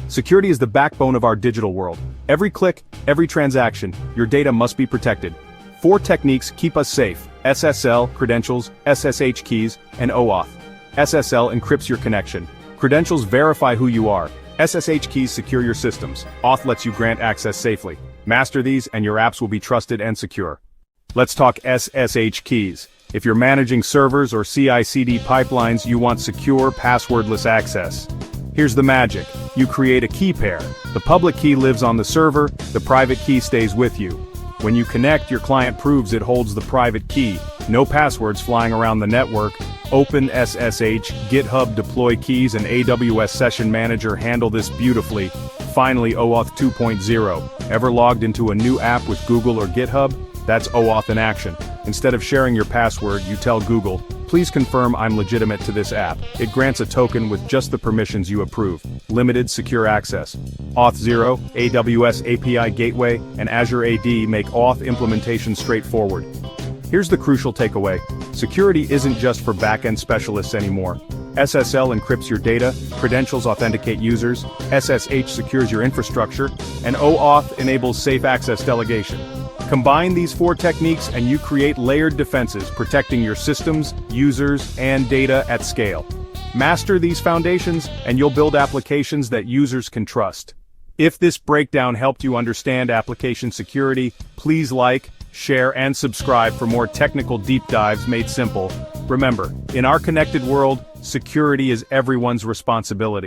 Security is the backbone of our digital world. Every click, every transaction, your data must be protected. 4 techniques keep us safe: SSL, credentials, SSH keys, and OAuth. SSL encrypts your connection. Credentials verify who you are. SSH keys secure your systems. Auth lets you grant access safely. Master these and your apps will be trusted and secure. Let's talk SSH keys. If you're managing servers or CI/CD pipelines, you want secure, passwordless access. Here's the magic. You create a key pair. The public key lives on the server, the private key stays with you. When you connect, your client proves it holds the private key. No passwords flying around the network. OpenSSH, GitHub deploy keys, and AWS Session Manager handle this beautifully. Finally, OAuth 2.0. Ever logged into a new app with Google or GitHub? That's OAuth in action. Instead of sharing your password, you tell Google, "Please confirm I'm legitimate to this app." It grants a token with just the permissions you approve. Limited secure access. Auth0, AWS API Gateway, and Azure AD make Auth implementation straightforward. Here's the crucial takeaway. Security isn't just for back-end specialists anymore. SSL encrypts your data, credentials authenticate users, SSH secures your infrastructure, and OAuth enables safe access delegation. Combine these 4 techniques and you create layered defenses protecting your systems, users, and data at scale. Master these foundations and you'll build applications that users can trust. If this breakdown helped you understand application security, please like, share, and subscribe for more technical deep dives made simple. Remember, in our connected world, security is everyone's responsibility.